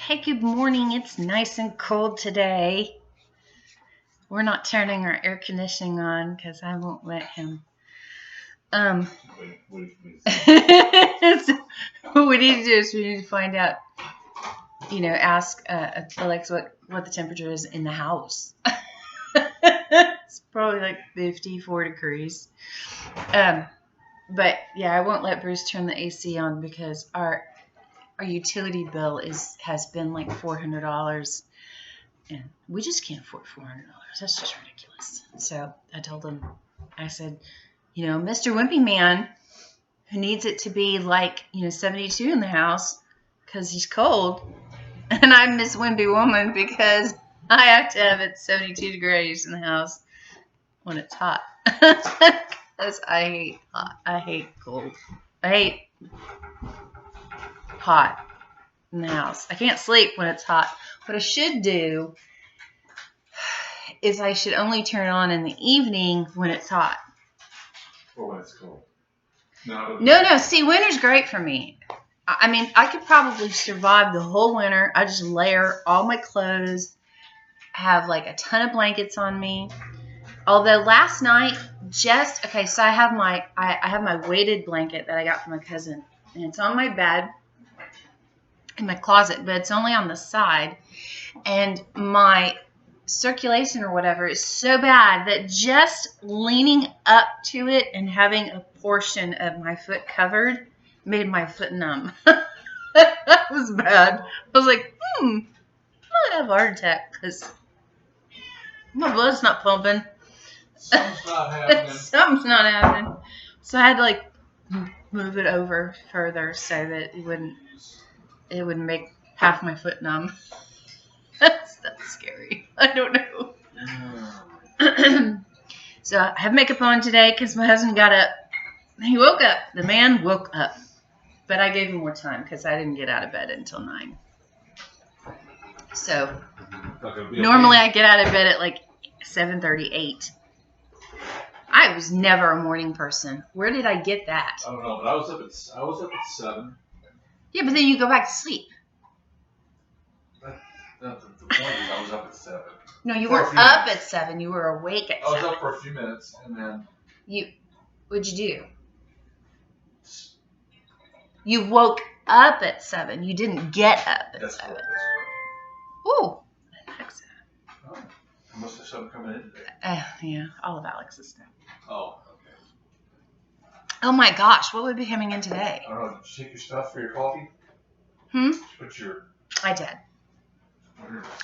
Hey, good morning. It's nice and cold today. We're not turning our air conditioning on because I won't let him. So what we need to do is we need to find out, ask Alexa what the temperature is in the house. It's probably like 54 degrees. But yeah, I won't let Bruce turn the AC on because our utility bill has been like $400, and we just can't afford $400. That's just ridiculous. So I told him, I said, Mr. Wimpy Man, who needs it to be like 72 in the house because he's cold, and I'm Miss Wimpy Woman because I have to have it 72 degrees in the house when it's hot. Because I hate cold. I hate hot in the house. I can't sleep when it's hot. What I should do is I should only turn on in the evening when it's hot. Or when it's cold. No. See, winter's great for me. I mean, I could probably survive the whole winter. I just layer all my clothes, have like a ton of blankets on me. Although last night, so I have my weighted blanket that I got from my cousin, and it's on my bed in my closet, but it's only on the side, and my circulation or whatever is so bad that just leaning up to it and having a portion of my foot covered made my foot numb. That was bad. I was like, I might have a heart attack because my blood's not pumping. Something's not happening. Something's not happening. So I had to move it over further so that it wouldn't make half my foot numb. That's scary. I don't know. So I have makeup on today because my husband got up. He woke up. The man woke up. But I gave him more time because I didn't get out of bed until 9. So normally I get out of bed at like 7:38. I was never a morning person. Where did I get that? I don't know, but I was up at 7. Yeah, but then you go back to sleep. The point is I was up at 7. No, you weren't up at 7. You were awake at 7. I was up for a few minutes, and then... What'd you do? You woke up at 7. You didn't get up at 7. Correct. Ooh. Alexa. Oh, I must have something coming in today. Yeah, all of Alex's stuff. Oh, okay. Oh my gosh, what would be coming in today? I don't know, did you take your stuff for your coffee? I did.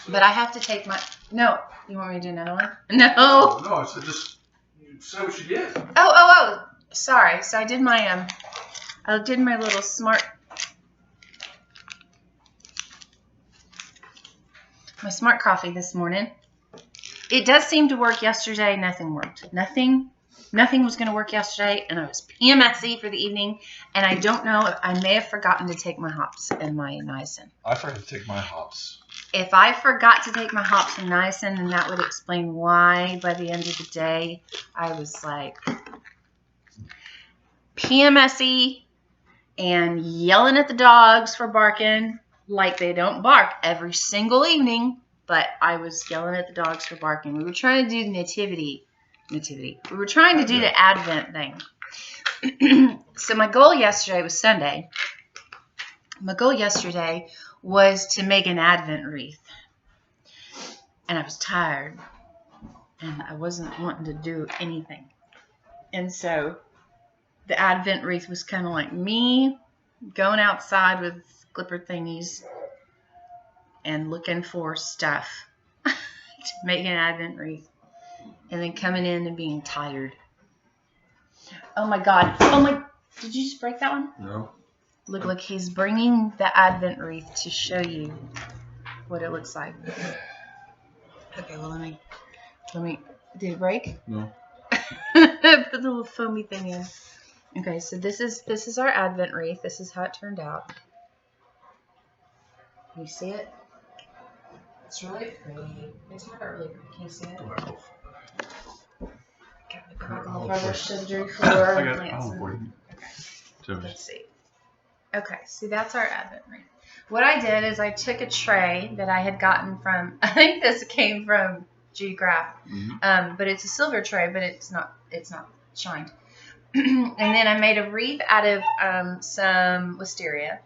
But I have to take my... No. You want me to do another one? No. No, I said just say what you did. Oh. Sorry. So I did my little smart coffee this morning. It does seem to work. Yesterday, nothing worked. Nothing was going to work yesterday, and I was PMSy for the evening, and I don't know if I may have forgotten to take my hops and my niacin. I forgot to take my hops. If I forgot to take my hops and niacin, then that would explain why by the end of the day I was like PMSy and yelling at the dogs for barking like they don't bark every single evening, but I was yelling at the dogs for barking. We were trying to do the nativity. We were trying to do the Advent thing. So my goal yesterday was Sunday. My goal yesterday was to make an Advent wreath. And I was tired. And I wasn't wanting to do anything. And so the Advent wreath was kind of like me going outside with clipper thingies and looking for stuff to make an Advent wreath. And then coming in and being tired. Oh my God. Did you just break that one? No. Look, he's bringing the Advent wreath to show you what it looks like. Okay, well, let me, did it break? No. Put the little foamy thing in. Okay, so this is our Advent wreath. This is how it turned out. Can you see it? It's really pretty. It's not really pretty. Can you see it? Got the crackle further surgery for I got it. Okay. Let's see. Okay, so that's our Advent wreath. What I did is I took a tray that I had gotten from, I think this came from Geograph, but it's a silver tray, but it's not shined. And then I made a wreath out of some wisteria,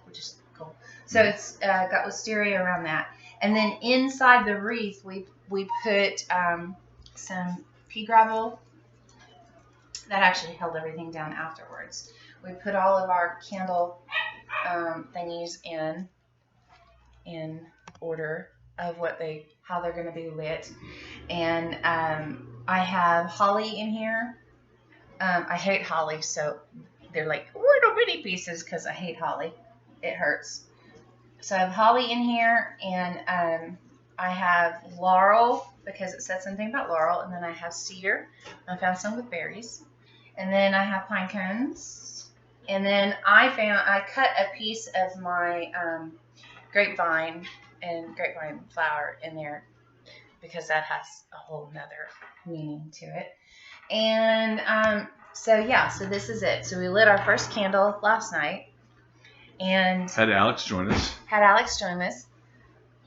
which is cool. So it's got wisteria around that. And then inside the wreath, we put some pea gravel that actually held everything down afterwards. We put all of our candle thingies in order of how they're going to be lit. And I have holly in here. I hate holly, so they're like little bitty pieces because I hate holly. It hurts. So I have holly in here, and I have laurel because it said something about laurel, and then I have cedar. I found some with berries, and then I have pine cones, and then I cut a piece of my grapevine and grapevine flower in there because that has a whole nother meaning to it. And so this is it. So we lit our first candle last night. And had Alex join us.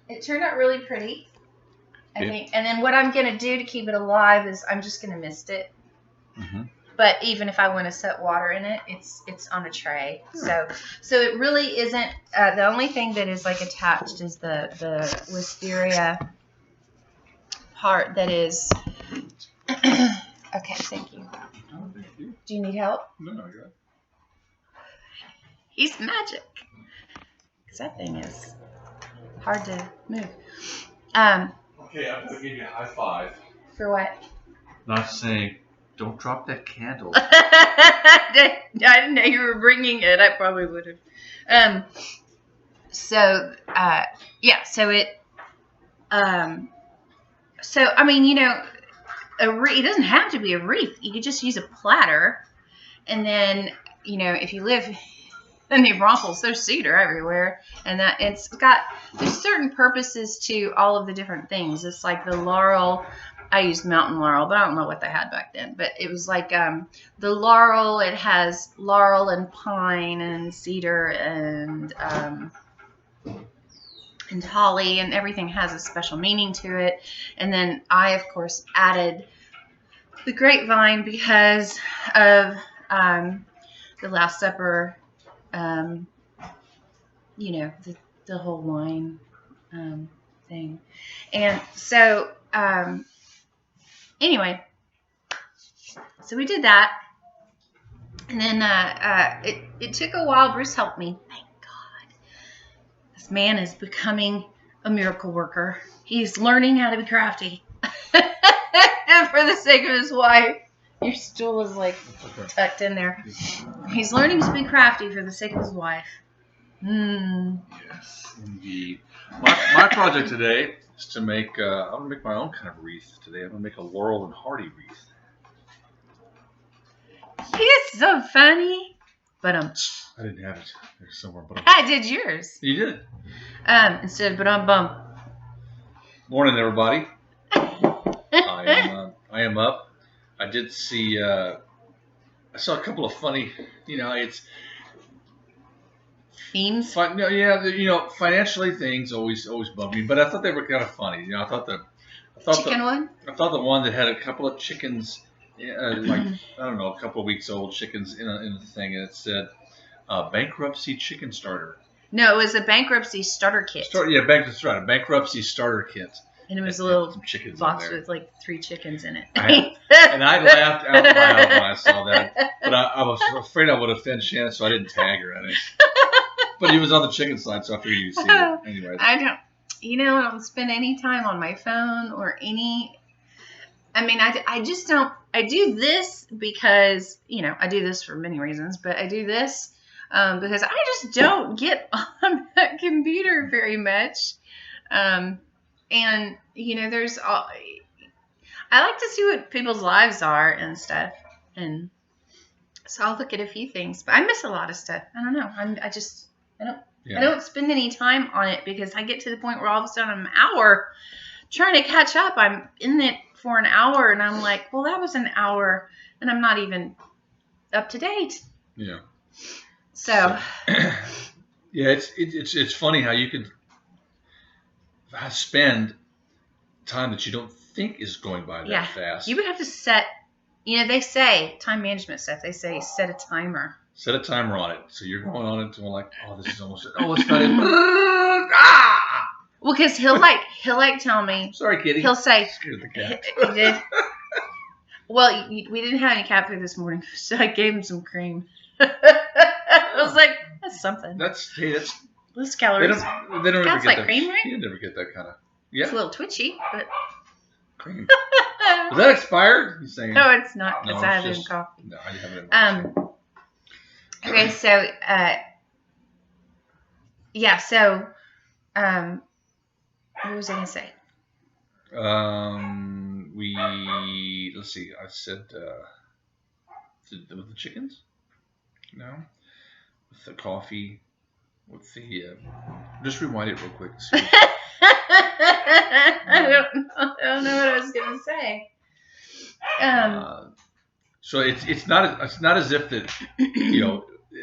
It turned out really pretty, I think. And then what I'm going to do to keep it alive is I'm just going to mist it. Mm-hmm. But even if I want to set water in it, it's on a tray. So it really isn't. The only thing that is like attached is the wisteria part that is. Okay, thank you. Oh, thank you. Do you need help? No, you're right. He's magic. Because that thing is hard to move. Okay, I'm going to give you a high five. For what? Not saying, don't drop that candle. I didn't know you were bringing it. I probably would have. So I mean, you know, it doesn't have to be a wreath. You could just use a platter. And then, you know, if you live in the Broncos, there's cedar everywhere. And that there's certain purposes to all of the different things. It's like the laurel. I used mountain laurel, but I don't know what they had back then. But it was like the laurel. It has laurel and pine and cedar and holly, and everything has a special meaning to it. And then I, of course, added the grapevine because of the Last Supper. You know, the whole wine thing. And so anyway, so we did that. And then it took a while. Bruce helped me. Thank God. This man is becoming a miracle worker. He's learning how to be crafty. And for the sake of his wife. Your stool is like tucked in there. He's learning to be crafty for the sake of his wife. Yes, indeed. My project today is to make. I'm gonna make my own kind of wreath today. I'm gonna make a laurel and hardy wreath. He's so funny. But I didn't have it. There's somewhere. But I did yours. You did. Instead of bum. Morning, everybody. I am up. I did see. I saw a couple of funny. You know, it's themes. Financially things always bug me, but I thought they were kind of funny. You know, I thought the one that had a couple of chickens, like I don't know, a couple of weeks old chickens in the thing, and it said bankruptcy chicken starter. No, it was a bankruptcy starter kit. Bankruptcy starter kit. And it was a little chickens box with like 3 chickens in it. And I laughed out loud when I saw that. But I was afraid I would offend Shannon, so I didn't tag her in it. But he was on the chicken side, so I figured you'd see it. Anyways. I don't spend any time on my phone or any. I mean, I just don't. I do this because, you know, I do this for many reasons, but I do this because I just don't get on that computer very much. And, you know, I like to see what people's lives are and stuff. And so I'll look at a few things, but I miss a lot of stuff. I don't know. I don't spend any time on it because I get to the point where all of a sudden I'm an hour trying to catch up. I'm in it for an hour and I'm like, well, that was an hour and I'm not even up to date. Yeah. So Yeah, it's funny how you can spend time that you don't think is going by that fast. You would have to set. They say time management stuff. They say set a timer. Set a timer on it, so you're going on it to this is almost. Oh, it's not in. Ah! Well, because he'll tell me. Sorry, kitty. He'll say. Scared the cat. He did. Well, we didn't have any cat food this morning, so I gave him some cream. I was like, that's something. That's less calories. They don't Cats ever get like that. cream, right? You never get that kind of. Yeah. It's a little twitchy, but. Cream. Is that expired? He's saying. No, it's not. No, Because I have it in coffee. No, I have it in coffee. Okay, so yeah, so what was I gonna say? Let's see. I said with the chickens. No, with the coffee, with the. Just rewind it real quick. I don't know what I was gonna say. So it's not as if that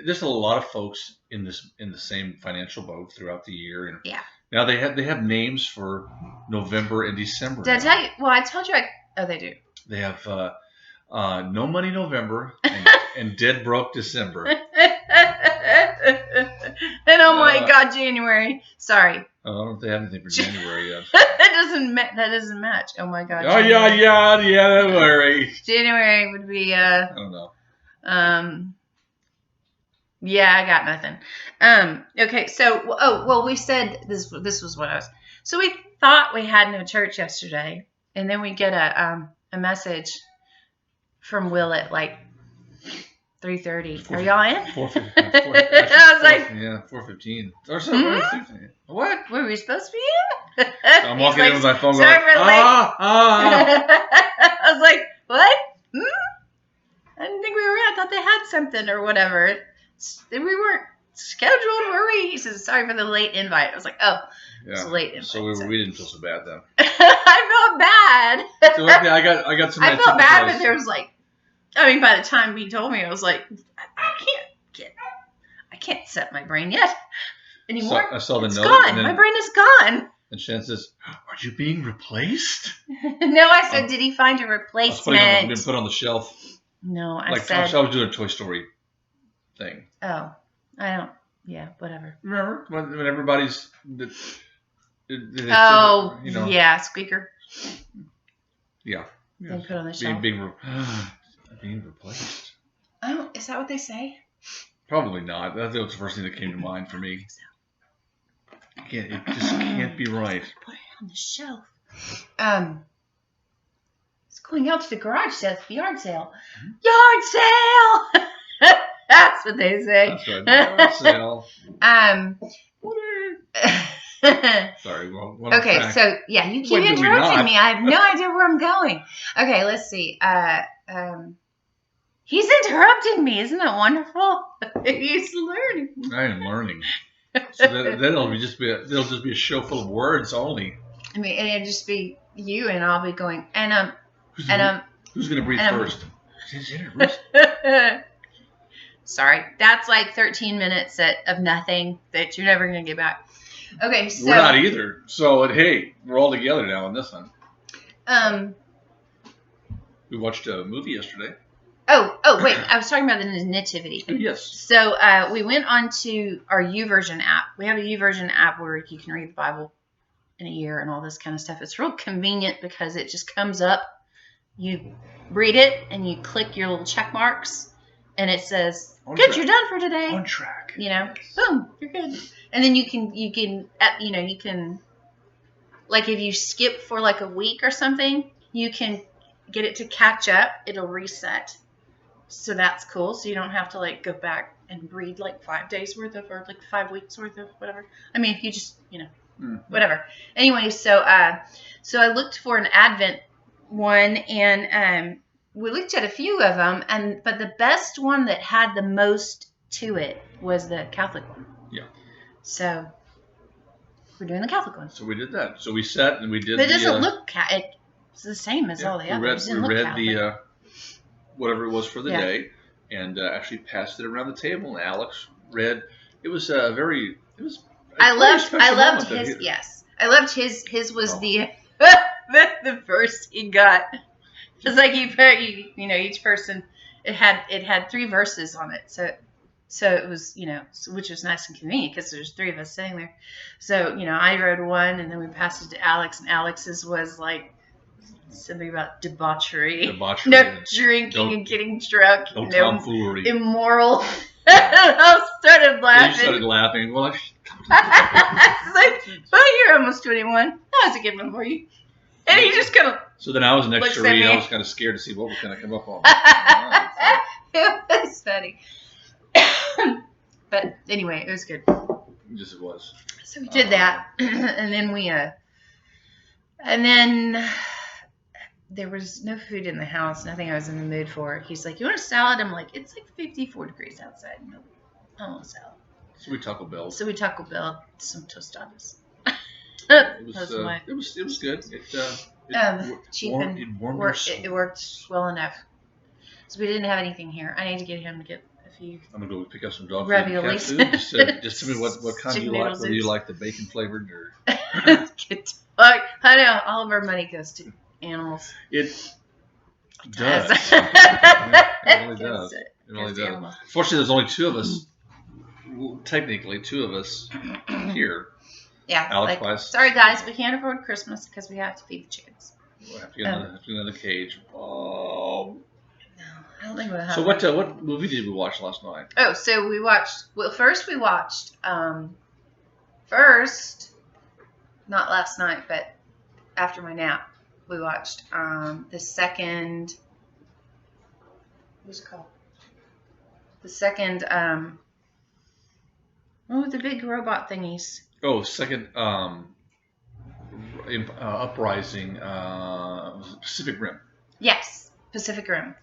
there's a lot of folks in the same financial boat throughout the year, and now they have names for November and December. Did I tell you? Well, I told you. They do. They have No Money November and Dead Broke December. And oh my God, January. Sorry. I don't know if they have anything for January yet. That doesn't match. Oh my God. Oh January. January would be I don't know. Yeah, I got nothing. Okay, so we said this was what I was. So we thought we had no church yesterday, and then we get a message from Will at 3:30. Are y'all in? 4:15. I was like, 4:15 or something. What? Were we supposed to be in? I'm walking in with my phone going, I was like, what? I didn't think we were in. I thought they had something or whatever. We weren't scheduled, were we? He says, sorry for the late invite. I was like, oh, it's a late invite. So we didn't feel so bad then. I felt bad. So yeah, I got some. I felt bad, but there was by the time he told me, I was like, I can't set my brain yet anymore. So I saw the it's note. Gone. My brain is gone. And Shannon says, "Are you being replaced?" No, I said, did he find a replacement? Been put on the shelf. No, I said. I was doing a Toy Story thing. Oh, I don't. Yeah, whatever. Remember when everybody's. Yeah, squeaker. Yeah. Then put on the shelf. Being replaced. Oh, is that what they say? Probably not. That was the first thing that came to mind for me. It just can't be right. Put it on the shelf. It's going out to the garage sale, the yard sale. Yard sale! That's what they say. That's right. Yard sale. Sorry. Okay, so yeah, you keep interrupting me. I have no idea where I'm going. Okay, let's see. He's interrupting me. Isn't that wonderful? He's learning. I am learning. So then it'll just be a show full of words only. I mean, and it'll just be you, and I'll be going. Who's gonna breathe first? Sorry, that's 13 minutes of nothing that you're never gonna get back. Okay, so we're not either. So hey, we're all together now on this one. We watched a movie yesterday. Oh, wait, I was talking about the nativity. Yes. So we went on to our YouVersion app. We have a YouVersion app where you can read the Bible in a year and all this kind of stuff. It's real convenient because it just comes up. You read it and you click your little check marks, and it says, "Good, you're done for today." On track. Boom, you're good. And then you can if you skip for a week or something, you can get it to catch up. It'll reset. So that's cool. So you don't have to go back and read 5 days worth of or 5 weeks worth of whatever. I mean, if you just whatever. Anyway, so I looked for an Advent one, and we looked at a few of them, but the best one that had the most to it was the Catholic one. Yeah. So we're doing the Catholic one. So we did that. So we sat and we did. But it doesn't look it's the same as all the others. We read the whatever it was for the day, and actually passed it around the table. And Alex read It was very. It was. I loved his. Yes, I loved his. His was the verse he got. It's like you put each person. It had 3 verses on it, so it was which was nice and convenient because there's 3 of us sitting there. So I wrote one, and then we passed it to Alex, and Alex's was like something about debauchery, no drinking and getting drunk, no tomfoolery, immoral. I started laughing. You started laughing. Well, it's like, well, you're almost 21. That was a good one for you. And he just kind of. So then I was next to read. I was kind of scared to see what was going to come up on. It was funny. But anyway, it was good. Yes, it was. So we did that, and then there was no food in the house. Nothing I was in the mood for. He's like, "You want a salad?" I'm like, "It's like 54 degrees outside. No, I don't want a salad." So we Taco Bell. Some tostadas. It was good. Cheap and worked. It worked well enough. So we didn't have anything here. I need to get him to get a few. I'm gonna go pick up some dog food. Raviolis. Just tell me what kind do you like. Whether you like the bacon flavored or. Good dog. I know all of our money goes to animals. It does. It really does. It really does. Animals. Fortunately, there's only 2 of us. Technically, 2 of us here. Yeah. Alex sorry, guys, we can't afford Christmas because we have to feed the chickens. We'll have to get another cage. Oh. No, I don't think we'll have. So what movie did we watch last night? Oh, so we watched. Well, first we watched. Not last night, but after my nap, we watched the second. What's it called? The second. The big robot thingies. Oh, second Uprising, Pacific Rim. Yes, Pacific Rim.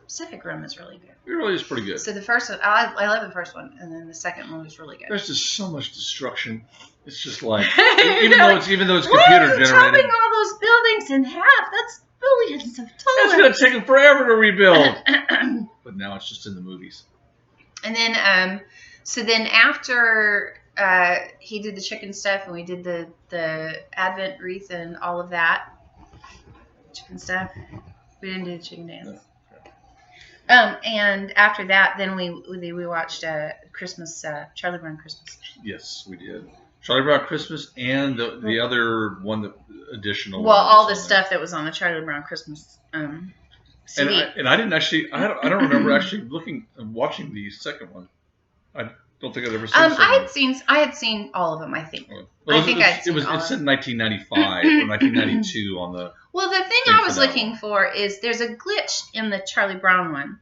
Pacific Rim is really good. It really is pretty good. So the first one, I love the first one, and then the second one was really good. There's just so much destruction. It's just like even though it's computer generated. Chopping all those buildings in half. That's billions of dollars. It's gonna take them forever to rebuild. But now it's just in the movies. And then so then after he did the chicken stuff, and we did the Advent wreath and all of that chicken stuff. We didn't do the chicken dance. No. And after that, then we watched Christmas, Charlie Brown Christmas. Yes, we did. Charlie Brown Christmas and the other one, the additional. Well, all the stuff that was on the Charlie Brown Christmas CD. And I didn't actually. I don't remember actually watching the second one. I don't think I'd ever seen. I had seen all of them. I think. Well, it said 1995 or 1992 on the. Well, the thing I was looking for is there's a glitch in the Charlie Brown one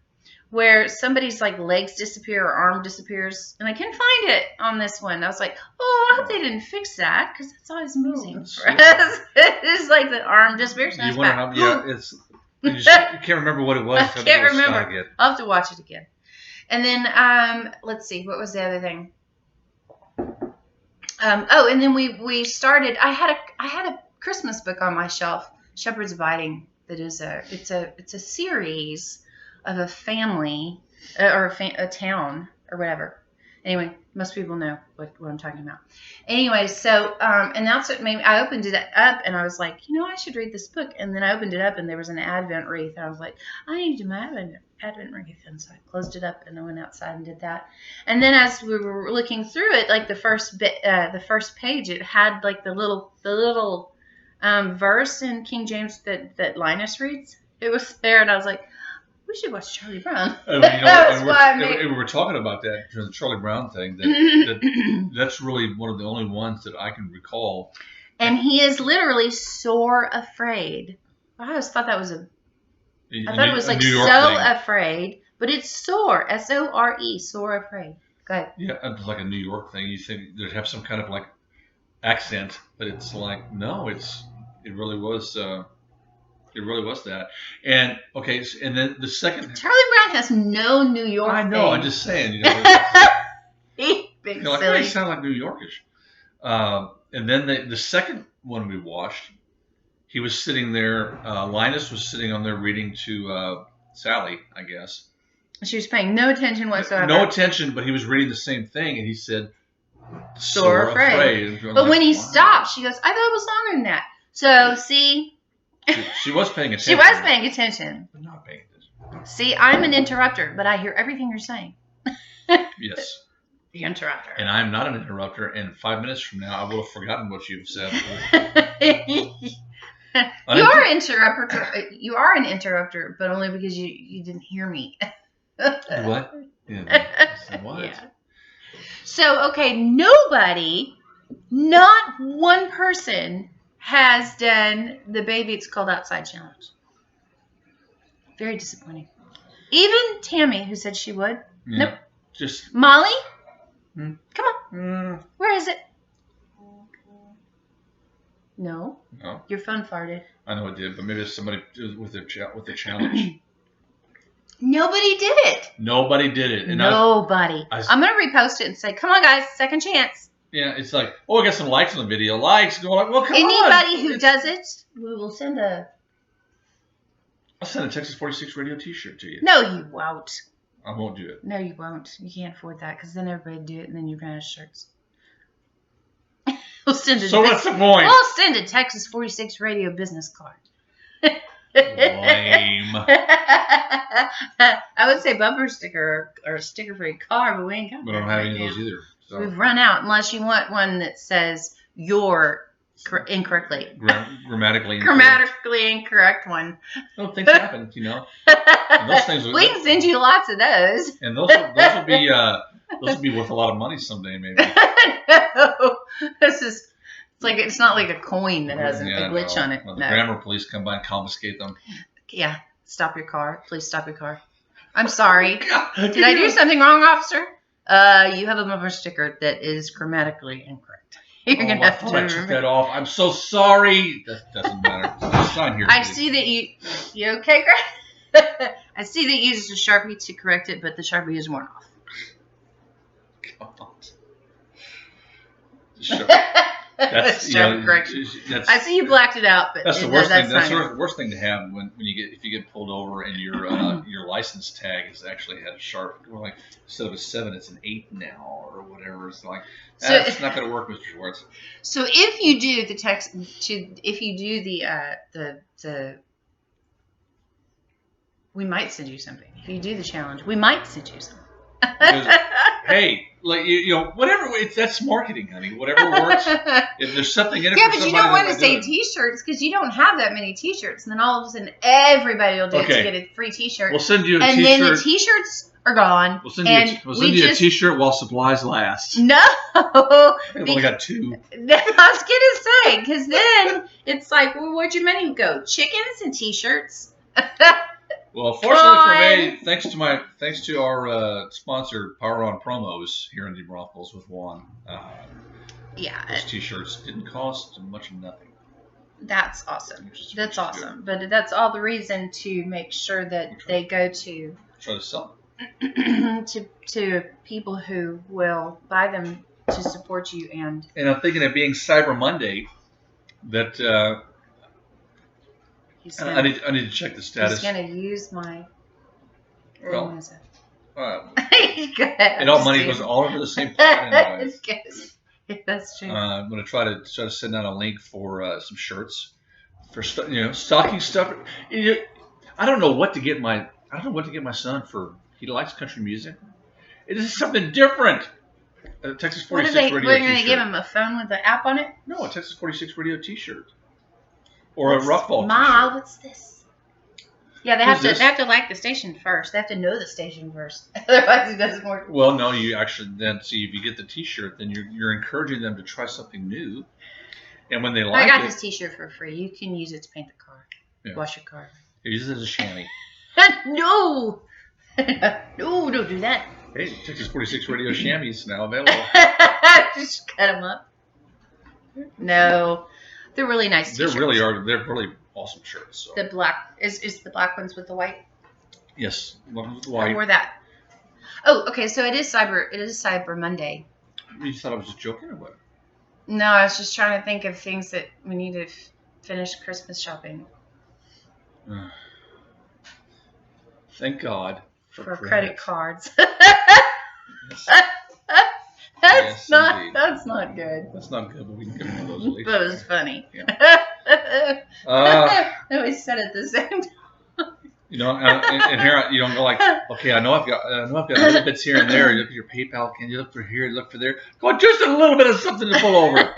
where somebody's like legs disappear or arm disappears, and I couldn't find it on this one. I was like, I hope they didn't fix that because that's always amusing for us. It's like the arm disappears. You wonder how? Yeah, it's. You can't remember what it was. I can't remember. I'll have to watch it again. And then let's see, what was the other thing? And then we started. I had a Christmas book on my shelf, Shepherd's Abiding. That is it's a series of a family or a town or whatever. Anyway, most people know what I'm talking about. Anyway, so and that's what made me. I opened it up and I was like, I should read this book. And then I opened it up and there was an Advent wreath. And I was like, I need to do my Advent wreath. And so I closed it up and I went outside and did that. And then as we were looking through it, like the first page, it had like the little verse in King James that Linus reads. It was there, and I was like, we should watch Charlie Brown. We were talking about that the Charlie Brown thing. That's really one of the only ones that I can recall. And he is literally sore afraid. I always thought that was I thought it was like so thing. Afraid, but it's sore. SORE, sore afraid. Go ahead. Yeah, it's like a New York thing. You think they'd have some kind of like accent, but it's like no, it really was. It really was that. And okay, and then the second. Charlie Brown has no New York. I know. Thing. I'm just saying. Big like, silly. They sound like New Yorkish. And then the second one we watched, he was sitting there. Linus was sitting on there reading to Sally, I guess. She was paying no attention whatsoever. No attention, but he was reading the same thing, and he said, "Sore afraid." But when he stopped, she goes, "I thought it was longer than that." So see, she was paying attention. She was paying attention. But not paying attention. See, I'm an interrupter, but I hear everything you're saying. Yes. The interrupter. And I'm not an interrupter, and 5 minutes from now, I will have forgotten what you've said. You are an interrupter, but only because you didn't hear me. What? Yeah, what? Yeah. So, okay, nobody, not one person, has done the Baby It's Cold Outside challenge. Very disappointing. Even Tammy, who said she would. Yeah. Nope. Just Molly? Come on. Where is it? No. No. Your phone farted. I know it did, but maybe it's somebody with the challenge. Nobody did it. Nobody did it. And Nobody. I'm going to repost it and say, come on, guys, second chance. Yeah, it's like, oh, I got some likes on the video. Likes. Going like, well, come on. Anybody who does it, we will send I'll send a Texas 46 Radio t-shirt to you. No, you won't. I won't do it. No, you won't. You can't afford that because then everybody would do it and then you run out of shirts. We'll send So what's the point? We'll send a Texas 46 Radio business card. Lame. I would say bumper sticker or a sticker for a car, but we ain't got that. But I don't have any of those either. So. We've run out unless you want one that says you're incorrectly. Grammatically incorrect one. No, things happen, you know. And those things we can send you lots of those. And those will be worth a lot of money someday, maybe. No, it's not like a coin that has a glitch on it. Well, the grammar police come by and confiscate them. Yeah, stop your car. Please stop your car. I'm sorry. Did I do something wrong, officer? You have a bumper sticker that is grammatically incorrect. You're gonna have to took that off. I'm so sorry. That doesn't matter. Sign here. I see that you okay, Greg? I see that you used a Sharpie to correct it, but the Sharpie is worn off. That's correction. I see you blacked it out, but that's the worst thing. That's the worst thing to have when if you get pulled over and your license tag is actually had a sharp, like instead of a 7, it's an 8 now or whatever. It's like that's not going to work, Mr. Schwartz. So if you do the we might send you something. If you do the challenge, we might send you something. Hey, like you know, whatever. That's marketing, honey. Whatever works. If there's something in it, yeah, but you don't want to say T-shirts because you don't have that many T-shirts, and then all of a sudden everybody will do it to get a free T-shirt. We'll send you a T-shirt, and then the T-shirts are gone. We'll send you a T-shirt while supplies last. No, I've only got 2. I was gonna say because then it's like, well, where'd your money go? Chickens and T-shirts. Well, fortunately for me, thanks to our sponsor, Power On Promos here in DeBrothels with Juan. Those T-shirts didn't cost much of nothing. That's awesome. That's awesome. Good. But that's all the reason to make sure that they go to try to sell them to people who will buy them to support you and. And I'm thinking of being Cyber Monday, that. I need to check the status. He's going to use my... Well, and all money goes all over the same pot anyways. That's true. I'm going to try to send out a link for some shirts for stocking stuff. I don't know what to get my son for. He likes country music. It is something different. A Texas 46 Radio T-shirt. What are you going to give him, a phone with the app on it? No, a Texas 46 Radio T-shirt. Or a Rockfall Ma, T-shirt. What's this? Yeah, they have to like the station first. They have to know the station first. Otherwise, it doesn't work. Well, no, you actually then see if you get the T-shirt, then you're encouraging them to try something new. And when they like it, I got this T-shirt for free. You can use it to paint the car, wash your car. Use it as a chamois. No, no, don't do that. Hey, Texas 46 Radio chamois is now available. Just cut them up. No. They're really nice T-shirts. They're really awesome shirts. So. The black is the black ones with the white. Yes, one with the white. I wore that. Oh, okay. So it is Cyber Monday. You thought I was just joking or what? No, I was just trying to think of things that we need to finish Christmas shopping. Thank God for credit cards. Yes, That's not good. That's not good, but we can get one of those at least. But it was funny. Yeah. We said it the same time. You know, and here you don't go like, okay, I know I've got little bits here and there. You look at your PayPal. Can you look for here? Look for there. Go on, just a little bit of something to pull over.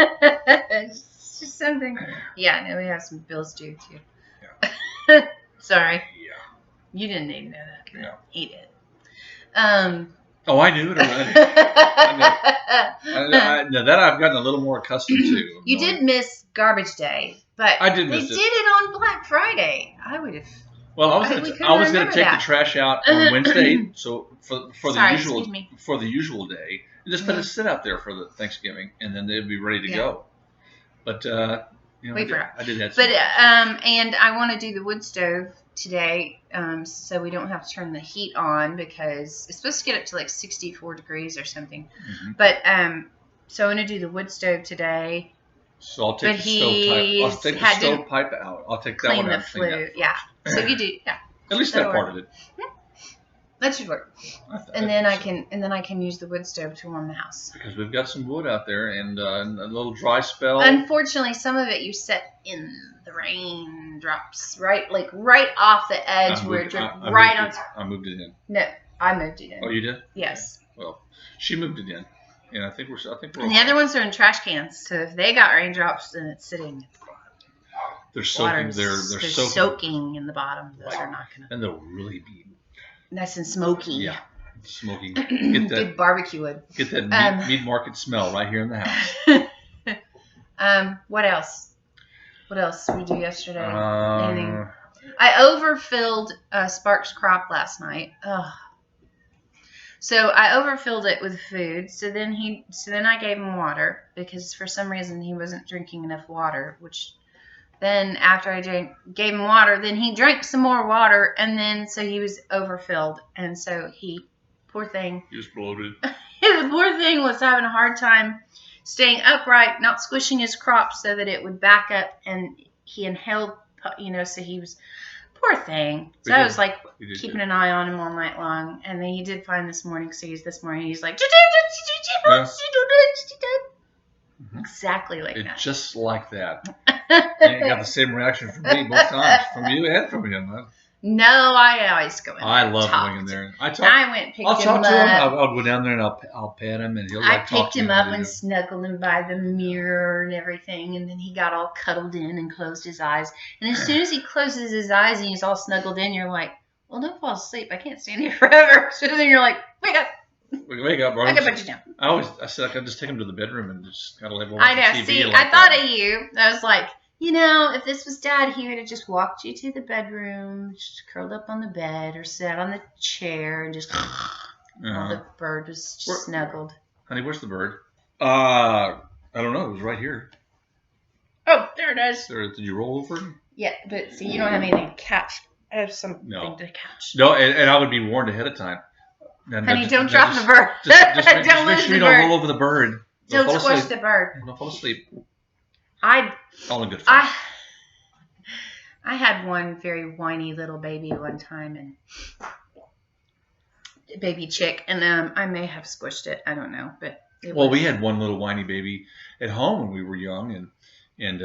Just something. Yeah, no, we have some bills due too. Yeah. Sorry. Yeah. You didn't need to know that. Yeah. He did. Oh, I knew it already. Now that I've gotten a little more accustomed to. You did miss Garbage Day, but I did they miss it. did it on Black Friday. I would have. Well, I was going to take the trash out on Wednesday, so for the usual day, and just let it sit out there for the Thanksgiving, and then they'd be ready to go. But I did that. But and I want to do the wood stove today, so we don't have to turn the heat on because it's supposed to get up to like 64 degrees or something. Mm-hmm. But so I want to do the wood stove today. So I'll take the stovepipe out. I'll take that one out. Clean the flue. Yeah. So you do. Yeah. At least that part of it. That should work. And then I can use the wood stove to warm the house. Because we've got some wood out there and a little dry spell. Unfortunately, some of it you set in the raindrops, right off the edge where it dripped right on top. I moved it in. No, I moved it in. Oh, you did? Yes. Okay. Well, she moved it in, and I think we're. And the other ones are in trash cans, so if they got raindrops, then it's sitting. They're soaking. They're soaking in the bottom. Those are not gonna. And they'll really be nice and smoky. Yeah, smoky. Get that good barbecue wood. Get that meat market smell right here in the house. What else? What else did we do yesterday? Anything? I overfilled Spark's crop last night. Ugh. So I overfilled it with food. So then I gave him water because for some reason he wasn't drinking enough water, which. Then after I gave him water, then he drank some more water, and then so he was overfilled, and so poor thing. He was bloated. The poor thing was having a hard time staying upright, not squishing his crop so that it would back up, and he inhaled, so he was, poor thing. So I was like keeping an eye on him all night long, and then he did fine this morning, so he's like, exactly like that. Just like that. And you got the same reaction from me both times, from you and from him. No, I always go in there. I love going in there. I went and picked him up. I'll talk to him. I'll go down there and I'll pet him and he'll talk to me. I picked him up and snuggled him by the mirror and everything, and then he got all cuddled in and closed his eyes. And as soon as he closes his eyes and he's all snuggled in, you're like, well, don't fall asleep. I can't stand here forever. So then you're like, wake up. Wake up, bro. I can put you down. I said I could just take him to the bedroom and just kind of level I know. TV. See, I thought of you. I was like, if this was Dad, he would have just walked you to the bedroom, just curled up on the bed, or sat on the chair and just. While the bird was just snuggled. Honey, where's the bird? I don't know. It was right here. Oh, there it is. Did you roll over? Yeah, but see, you don't have anything to catch. I have something to catch. No, and I would be warned ahead of time. Honey, don't drop the bird. Just make sure you don't roll over the bird. Don't squish the bird. Don't fall asleep. All in good fun. I had one very whiny little baby one time, and baby chick, and I may have squished it. I don't know, but we had one little whiny baby at home when we were young, and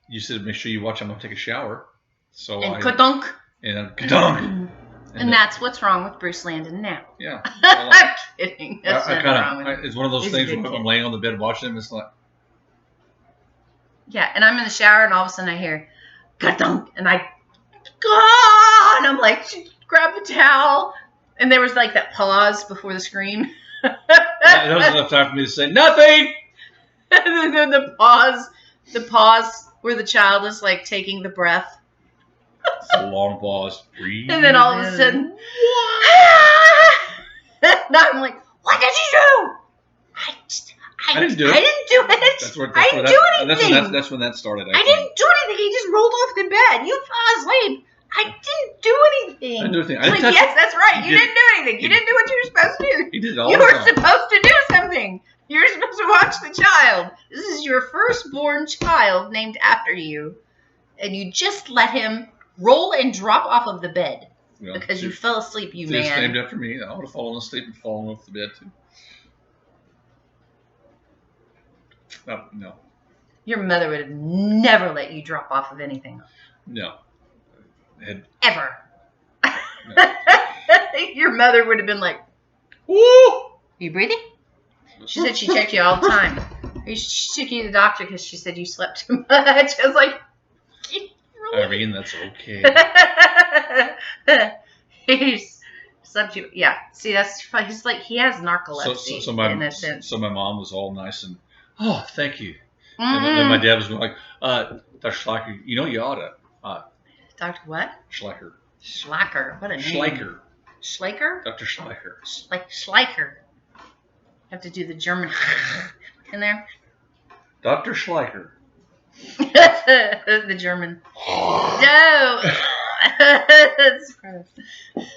you said make sure you watch him take a shower. So ka-dunk. And ka-dunk. And that's what's wrong with Bruce Landon now. Yeah. Well, I'm kidding. That's not wrong with him. It's one of those things where I'm laying on the bed watching him. It's like. Yeah, and I'm in the shower, and all of a sudden I hear, ka-dunk, and and I'm like, grab the towel, and there was like that pause before the scream. That was enough time for me to say nothing. And then the pause where the child is like taking the breath. It's a long pause. Breathe. And then all of a sudden, and I'm like, what did you do? I didn't do it. I didn't do it. I didn't do anything. That's when that started. I didn't do anything. He just rolled off the bed. You fell asleep. I didn't do anything. I didn't do anything. Yes, that's right. You didn't do anything. You didn't do what you were supposed to do. He did it all You the were time. supposed to do something. You were supposed to watch the child. This is your firstborn child named after you. And you just let him roll and drop off of the bed. You know, because you fell asleep, you it's man. named after me. I would have fallen asleep and fallen off the bed too. No. Your mother would have never let you drop off of anything. No. Ever. No. Your mother would have been like, "Woo! You breathing?" She said she checked you all the time. She took you to the doctor because she said you slept too much. I was like, Irene, that's okay. He's slept too. Yeah. See, that's fine. He's like, he has narcolepsy in a sense. So my mom was all nice and, oh, thank you. And then my dad was like, Dr. Schleicher, you know you oughta. Dr. what? Schleicher. Schlacker. What a name. Schleicher. Schleicher? Dr. Schleicher. Schleicher. Have to do the German in there. Dr. Schleicher. The German. No. That's gross.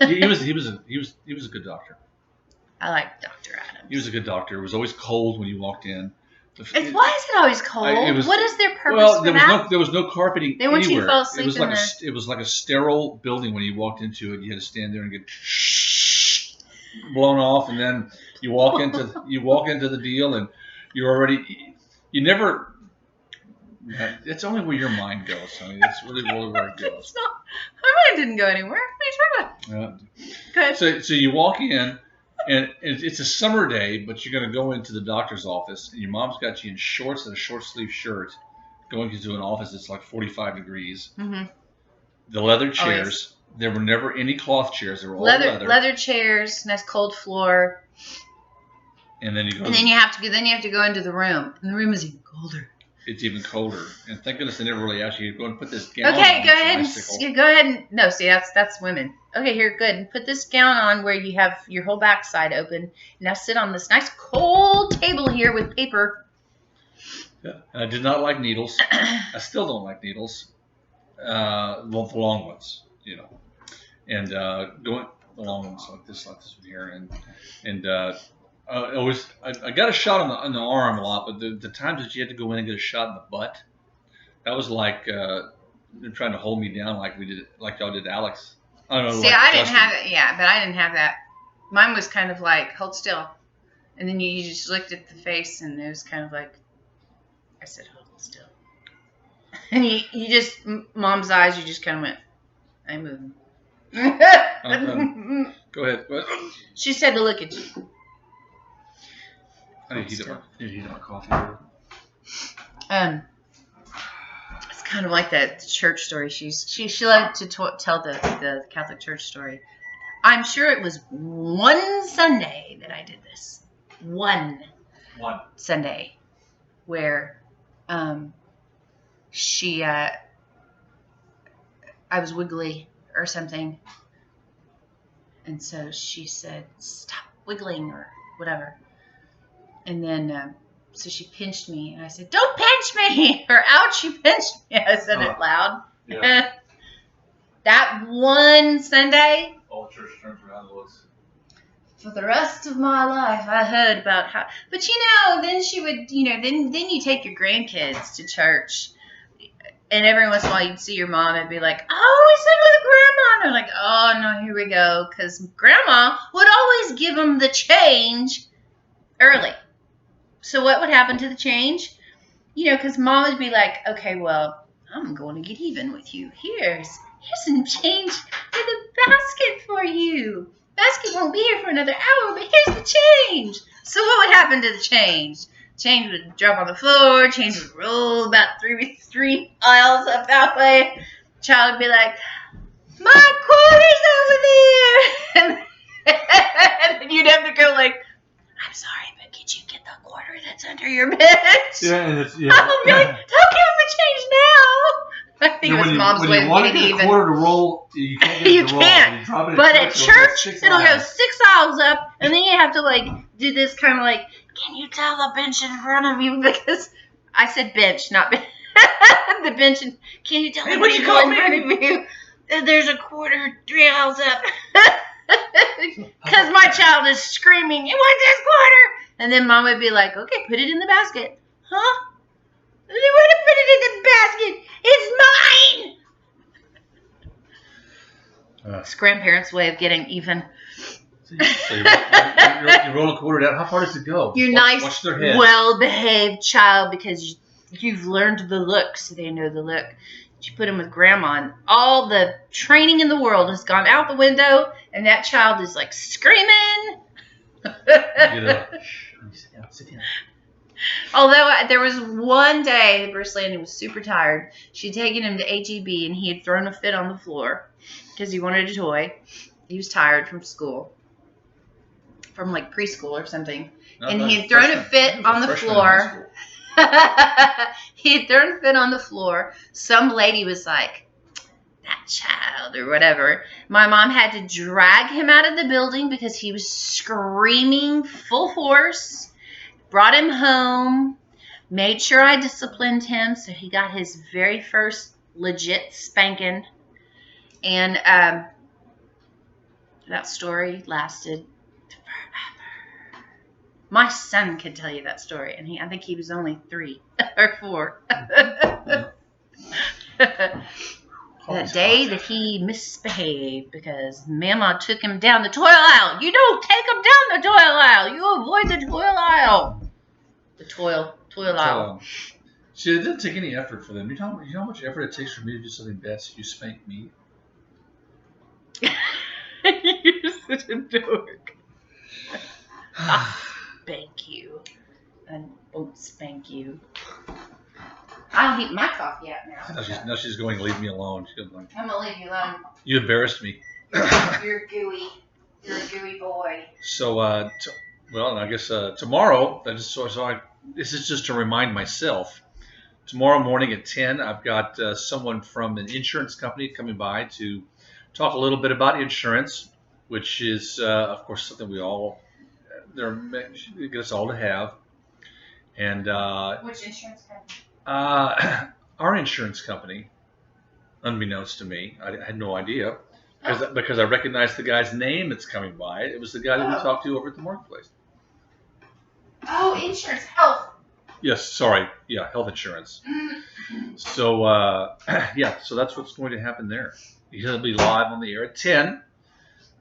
he was a good doctor. I like Dr. Adams. He was a good doctor. It was always cold when you walked in. Why is it always cold? What is their purpose for that? There was no carpeting they want anywhere. You to fall asleep It was like a sterile building when you walked into it. You had to stand there and get blown off, and then you walk into the deal, and you never. It's only where your mind goes. I mean, it's really where it goes. My mind didn't go anywhere. What are you talking about? Go ahead. So you walk in. And it's a summer day, but you're going to go into the doctor's office, and your mom's got you in shorts and a short-sleeve shirt going into an office that's like 45 degrees. Mm-hmm. The leather chairs. There were never any cloth chairs. They were all leather. Leather chairs, nice cold floor. And then you have to go into the room. And the room is even colder. It's even colder. And thank goodness they never really asked you to go and put this gown on. Okay, go ahead and no, see that's women. Okay, here, good. Put this gown on where you have your whole backside open. Now sit on this nice cold table here with paper. Yeah, and I did not like needles. I still don't like needles. The long ones, you know, and going the long ones like this one here, and I got a shot on the arm a lot, but the times that you had to go in and get a shot in the butt, that was like they're trying to hold me down like y'all did Alex. I don't know. See, I didn't have it. Yeah, but I didn't have that. Mine was kind of like hold still, and then you just looked at the face, and it was kind of like I said hold still, and you just mom's eyes. You just kind of went, I'm moving. Go ahead. What? She said to look at you. I need to heat up my coffee. It's kind of like that church story. She loved to tell the Catholic Church story. I'm sure it was one Sunday that I did this. One Sunday where I was wiggly or something, and so she said stop wiggling or whatever. And then, so she pinched me, and I said, "Don't pinch me!" Or, "Ouch, you pinched me!" I said it loud. Yeah. That one Sunday, All the church turns around and looks. for the rest of my life, I heard about how. But then she would, then you take your grandkids to church, and every once in a while you'd see your mom and be like, "Oh, we sit with Grandma," and they're like, "Oh no, here we go," because Grandma would always give them the change early. So what would happen to the change? Because Mom would be like, okay, well, I'm going to get even with you. Here's some change in the basket for you. Basket won't be here for another hour, but here's the change. So what would happen to the change? Change would drop on the floor. Change would roll about three aisles up that way. Child would be like, my quarter's over there. And then you'd have to go like, I'm sorry, but could you get the quarter that's under your bench? Yeah, and it's Oh, really? Don't give him the change now. I think it was Mom's way of getting even. When you want to get a quarter to roll, you can't get it to roll. Can't. You drop it but at church, it'll go 6 aisles up, and then you have to do this kind of like, can you tell the bench in front of you? Because I said bench, not bench. The bench. Can you tell the bench in front of you? There's a quarter 3 aisles up. Because my child is screaming, "You want this quarter?" And then Mom would be like, "Okay, put it in the basket." Huh? I didn't want to put it in the basket. It's mine. It's grandparents' way of getting even. So you roll a quarter down. How far does it go? You're watch their head. well-behaved child because you've learned the look, so they know the look. You put them with grandma, and all the training in the world has gone out the window, and that child is like screaming. Get up. Sit down. Although there was one day that Bruce Landon was super tired. She'd taken him to HEB, and he had thrown a fit on the floor because he wanted a toy. He was tired from school. From like preschool or something. And he had thrown a fit on the floor. He had thrown a fit on the floor. Some lady was like, that child or whatever. My mom had to drag him out of the building because he was screaming full force. Brought him home. Made sure I disciplined him. So he got his very first legit spanking. And that story lasted forever. My son could tell you that story, and I think he was only 3 or 4. That day that he misbehaved because Mama took him down the toilet aisle. You don't take him down the toilet aisle. You avoid the toilet aisle. The toilet aisle. See, it doesn't take any effort for them. You know how much effort it takes for me to do something bad so you spank me? You're such a dork. I'll spank you. I won't spank you. I don't heat my coffee up now. Now she's going to leave me alone. I'm going to leave you alone. You embarrassed me. You're gooey. You're a gooey boy. So, well, I guess tomorrow, this is just to remind myself. Tomorrow morning at 10, I've got someone from an insurance company coming by to talk a little bit about insurance, which is, of course, something they're get us all to have. And which insurance company? Our insurance company, unbeknownst to me, I had no idea because I recognized the guy's name that's coming by. It was the guy that we talked to over at the marketplace. Oh, insurance, health. Yes, sorry. Yeah, health insurance. So, so that's what's going to happen there. He's going to be live on the air at 10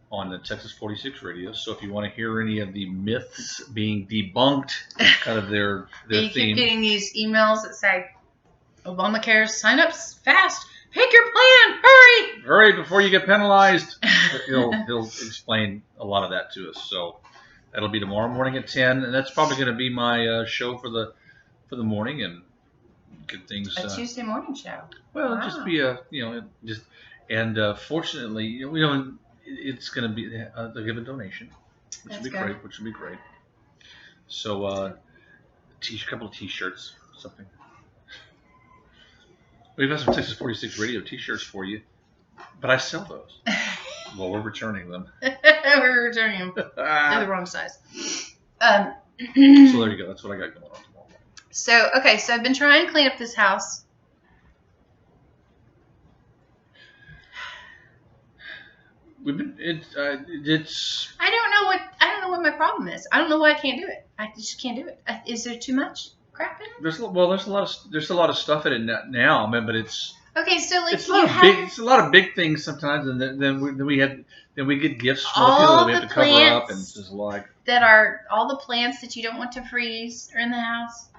on the Texas 46 radio. So if you want to hear any of the myths being debunked, kind of their theme. You keep getting these emails that say, Obamacare sign-ups fast. Pick your plan. Hurry. Hurry before you get penalized. He'll explain a lot of that to us. So that'll be tomorrow morning at 10. And that's probably going to be my show for the morning and get things. A Tuesday morning show. Well, wow. Just be fortunately, it's going to be they'll give a donation, which will be great. So a couple of T-shirts, something. We've got some Texas 46 radio T-shirts for you, but I sell those. Well, we're returning them. We're returning them. They're the wrong size. So there you go. That's what I got going on tomorrow. So I've been trying to clean up this house. It's. I don't know what my problem is. I don't know why I can't do it. I just can't do it. Is there too much crap in it? There's a lot of stuff in it now. I mean, but it's. Okay, so like it's a lot of big things sometimes, and then we get gifts from all people that we have the to cover plants up, and it's just like that are all the plants that you don't want to freeze are in the house.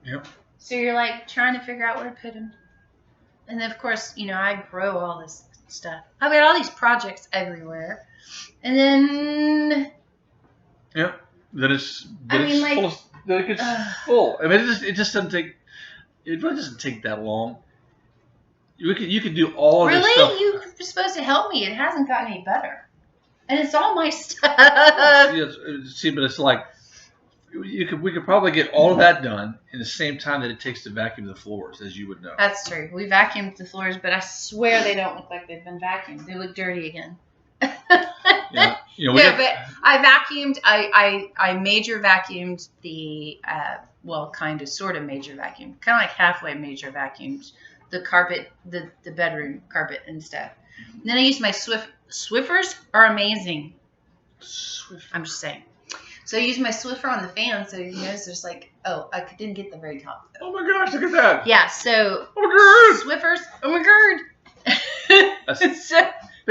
Yep. So you're like trying to figure out where to put them, and then of course I grow all this stuff. I've got all these projects everywhere, and then then it gets full. I mean, it just doesn't take. It really doesn't take that long. You could do all of this stuff. Really? You were supposed to help me. It hasn't gotten any better. And it's all my stuff. See, but it's like we could probably get all of that done in the same time that it takes to vacuum the floors, as you would know. That's true. We vacuumed the floors, but I swear they don't look like they've been vacuumed. They look dirty again. But I vacuumed. I major vacuumed the kind of sort of major vacuumed, kind of like halfway major vacuumed the carpet, the bedroom carpet and stuff. And then I used my Swiffers are amazing. I'm just saying. So I used my Swiffer on the fan, so you notice there's like, I didn't get the very top though. Oh my gosh, look at that. Yeah, so oh my God. Swiffers, oh my God. That's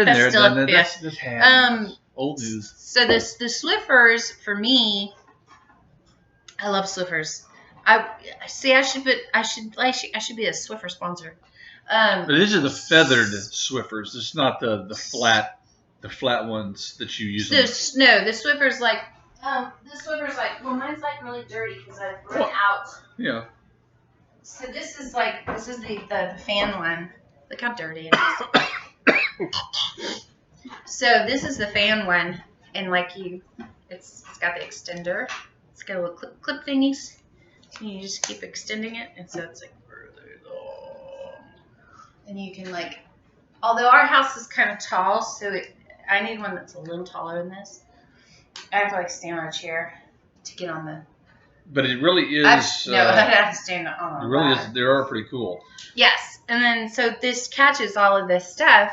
Been there, still, done that. yeah. That's happened. Old news. So the Swiffers for me, I love Swiffers. I should be a Swiffer sponsor. But these are the feathered Swiffers. It's not the flat ones that you use. The Swiffer's like well, mine's like really dirty because I've run out. Yeah. So this is the fan one. Look how dirty it is. So this is the fan one, and it's got the extender. It's got a little clip thingies. So you just keep extending it, and so it's like really long. And you can although our house is kind of tall, so I need one that's a little taller than this. I have to stand on a chair to get on the. But it really is. I'd have to stand on. It really is. They are pretty cool. Yes, and then so this catches all of this stuff,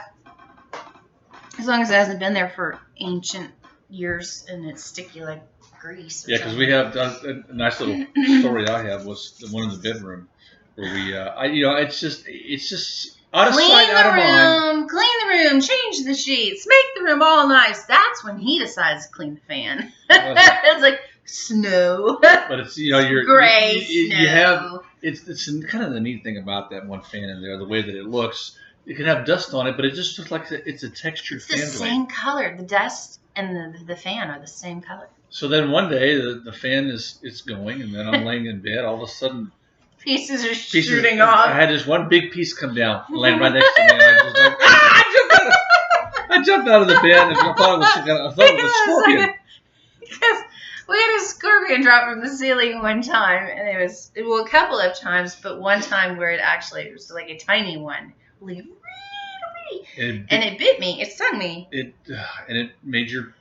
as long as it hasn't been there for ancient years and it's sticky like grease. Yeah, because we have a nice little story I have was the one in the bedroom where we, it's just out of sight, out of mind. Clean the room, change the sheets, make the room all nice. That's when he decides to clean the fan. It's like snow. But it's you're gray snow. You have it's kind of the neat thing about that one fan in there, the way that it looks. It can have dust on it, but it just looks like it's a textured fan blade. It's the same color. The dust and the fan are the same color. So then one day the fan it's going, and then I'm laying in bed. All of a sudden, pieces are shooting off. I had this one big piece come down, land right next to me, and I was like, I jumped out of the bed, and I thought it was a scorpion. Because we had a scorpion drop from the ceiling one time, and it was a couple of times, but one time where it was like a tiny one, and it bit me. It stung me. And it made your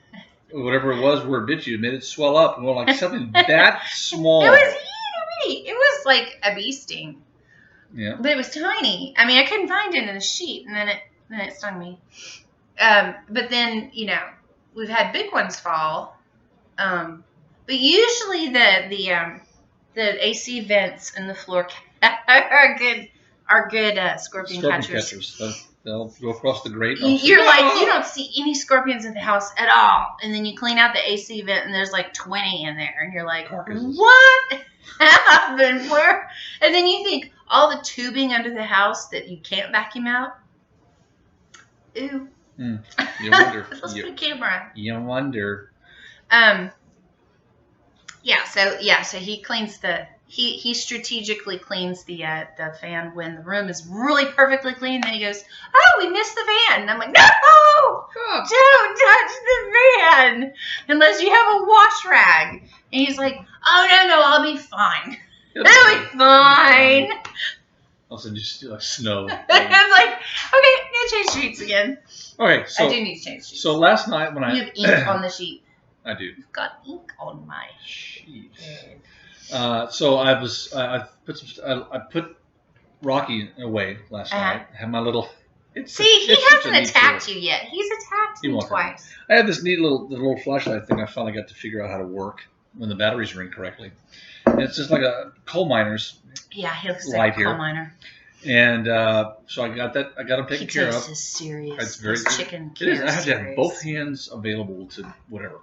whatever it was where it bit you, it made it swell up and go like something that small. It was itty. It was like a bee sting. Yeah. But it was tiny. I mean, I couldn't find it in the sheet, and then it stung me. But then we've had big ones fall. But usually the AC vents in the floor are good scorpion catchers. They'll go across the grate. You're you don't see any scorpions in the house at all, and then you clean out the AC vent, and there's 20 in there, and you're like, carcasses. What happened? Where? And then you think all the tubing under the house that you can't vacuum out. Ooh. You wonder. Let's put a camera. You wonder. So he cleans he strategically cleans the fan when the room is really perfectly clean. Then he goes, "Oh, we missed the fan." And I'm like, "No, don't touch the fan unless you have a wash rag." And he's like, "Oh no, I'll be fine. I'll be fine." Also, just snow. I'm like, "Okay, I'm gonna change sheets again." Okay, so I do need to change sheets. So last night when you have ink on the sheet. I do. You've got ink on my sheet. So I put Rocky away last night. I had my little. He hasn't attacked you yet. He's attacked me twice. I had this neat little flashlight thing I finally got to figure out how to work when the batteries are in correctly. And it's just like a coal miner's he looks light like a here. coal miner. And so I got that. I got them taken care of. He takes this serious. It's very chicken. It is. I have to have both hands available to whatever.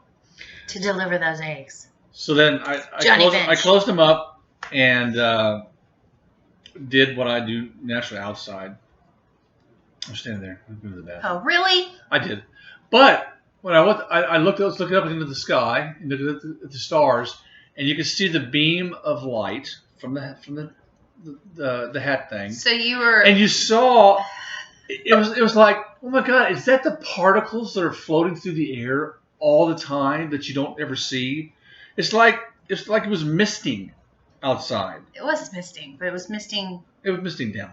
To deliver those eggs. So then I closed them up and did what I do naturally outside. I'm standing there. I'm going to the bathroom. Oh, really? I did. But when I was looking up into the sky and looking at the stars, and you could see the beam of light from the hat thing. So you were. And you saw. It was like, oh my God, is that the particles that are floating through the air all the time that you don't ever see? It's like it was misting outside. It was misting, but it was misting. It was misting down.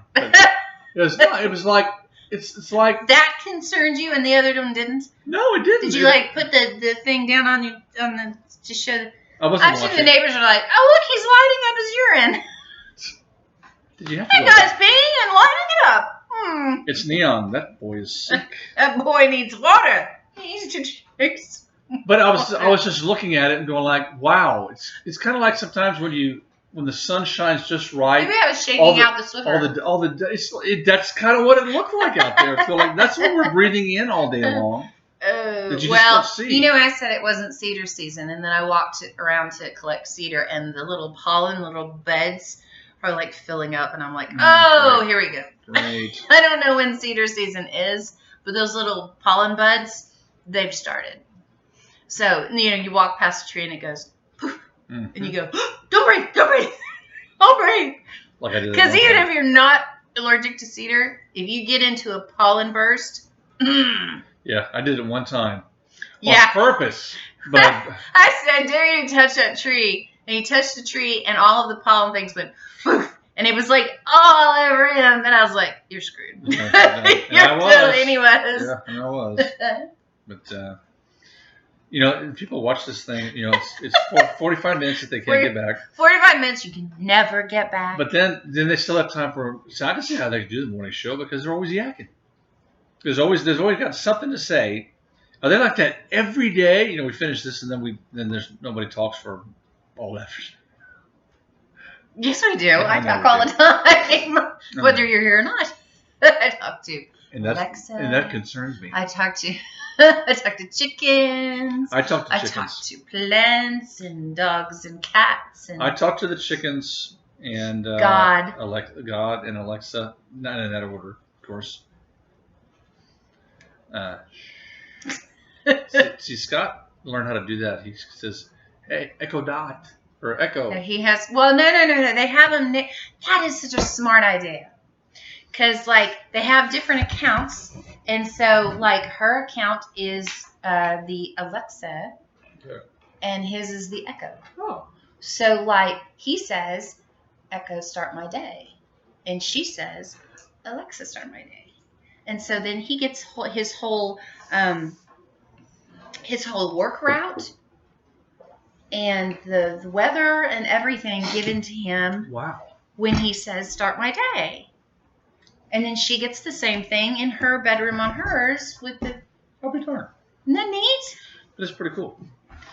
It was like it's like that concerned you, and the other one didn't. No, it didn't. Did you put the thing down on the to show? I'm sure the neighbors are like, oh look, he's lighting up his urine. Did you have to? That guy's peeing and lighting it up. It's neon. That boy is sick. That boy needs water. He needs to drink. But I was just looking at it and going like, wow. It's kind of like sometimes when you when the sun shines just right. Maybe I was shaking out the Swiffer. That's kind of what it looked like out there. I feel like that's what we're breathing in all day long. I said it wasn't cedar season, and then I walked around to collect cedar, and the little little beds are like filling up, and I'm like, oh, here we go. Great. I don't know when cedar season is, but those little pollen buds, they've started. So, you walk past a tree and it goes, poof, and you go, don't breathe. Don't breathe. Like I did. Because even if you're not allergic to cedar, if you get into a pollen burst, yeah, I did it one time. Yeah. On purpose. But I said, I dare you to touch that tree. And he touched the tree, and all of the pollen things went, poof. And it was like all over him. And I was like, you're screwed. And I was. But, people watch this thing, it's 45 minutes that they can't get back. 45 minutes you can never get back. But then they still have time so I can see how they do the morning show because they're always yakking. There's always got something to say. Are they like that every day? We finish this and then there's nobody talks for all that. Yes, we do. I talk all the time, whether you're here or not. I talk to Alexa. And that concerns me. I talk to chickens. I talk to chickens. I talk to plants and dogs and cats. And I talk to the chickens and God and Alexa. Not in that order, of course. See, Scott learned how to do that. He says, "Hey, Echo Dot." Or Echo. He has. Well, no. They have him. That is such a smart idea. Because, they have different accounts. And so, her account is the Alexa. Okay. And his is the Echo. Oh. So, he says, Echo, start my day. And she says, Alexa, start my day. And so then he gets his whole work route. And the weather and everything given to him. Wow. When he says, start my day. And then she gets the same thing in her bedroom on hers with the... I'll be darned. Isn't that neat? That's pretty cool.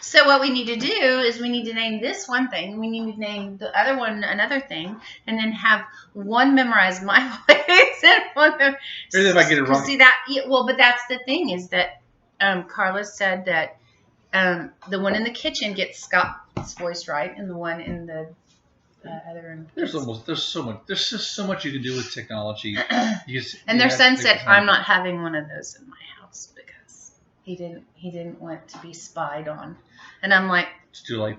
So what we need to do is we need to name this one thing. We need to name the other one another thing. And then have one memorize my voice and one memorize... Maybe if I get it wrong. See that? Well, but that's the thing is that Carla said that the one in the kitchen gets Scott's voice right, and the one in the other room. There's just so much you can do with technology. And their son said, "I'm not having one of those in my house because he didn't want to be spied on." And I'm like, it's too late.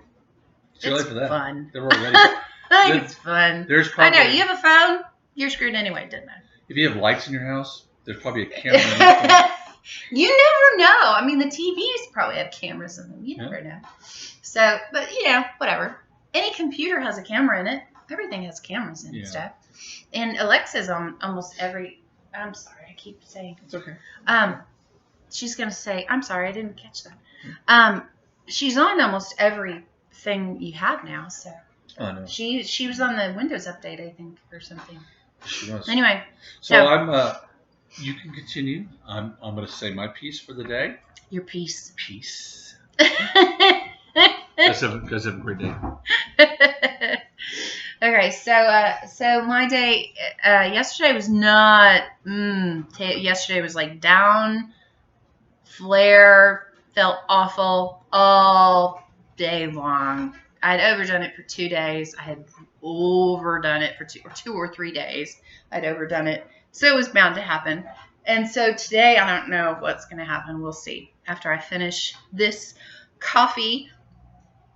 It's too late for that. Fun. They're already. I think it's fun. I know you have a phone. You're screwed anyway, doesn't it? If you have lights in your house, there's probably a camera in your phone. You never know. I mean, the TVs probably have cameras in them. You never know. So, but whatever. Any computer has a camera in it. Everything has cameras in it and stuff. And Alexa's on almost every. I'm sorry, I keep saying. It's okay. She's gonna say, "I'm sorry, I didn't catch that." She's on almost everything you have now. So. Oh no. She was on the Windows update, I think, or something. She was. Anyway. So I'm. You can continue. I'm going to say my piece for the day. Your piece. Peace. Guys have a great day. Okay, so my day yesterday was not. Yesterday was down, flare, felt awful all day long. I'd overdone it for 2 days. I had overdone it for 2 or 3 days. I'd overdone it. So it was bound to happen. And so today, I don't know what's going to happen. We'll see. After I finish this coffee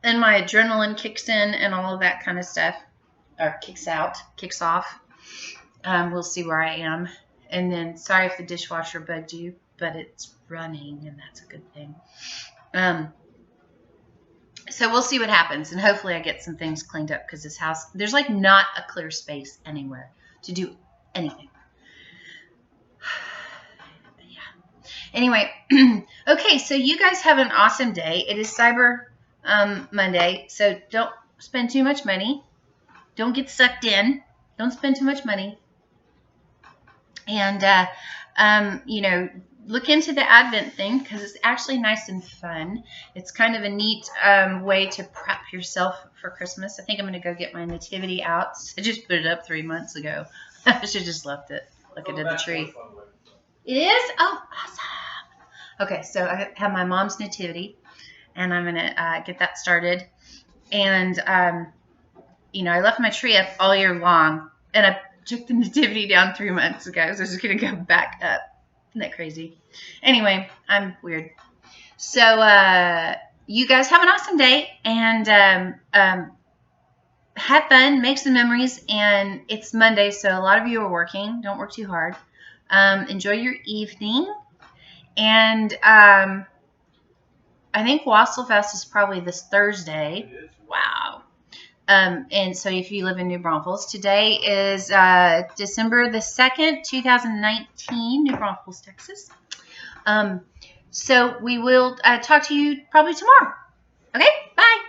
and my adrenaline kicks in and all of that kind of stuff, or kicks off, we'll see where I am. And then, sorry if the dishwasher bugged you, but it's running, and that's a good thing. So we'll see what happens, and hopefully I get some things cleaned up because this house, there's not a clear space anywhere to do anything. Anyway, okay, so you guys have an awesome day. It is Cyber Monday, so don't spend too much money. Don't get sucked in. Don't spend too much money. And, look into the Advent thing because it's actually nice and fun. It's kind of a neat way to prep yourself for Christmas. I think I'm going to go get my nativity out. I just put it up 3 months ago. I should have just left it like I did the tree. It is? Oh, awesome. Okay, so I have my mom's nativity, and I'm going to get that started. And, you know, I left my tree up all year long, and I took the nativity down 3 months ago, so it's going to go back up. Isn't that crazy? Anyway, I'm weird. So, you guys have an awesome day, and have fun, make some memories, and it's Monday, so a lot of you are working. Don't work too hard. Enjoy your evening, and I think Wasselfest is probably this Thursday. Wow. And so if you live in New Braunfels, today is December the 2nd, 2019, New Braunfels, Texas. So we will talk to you probably tomorrow. Okay, bye.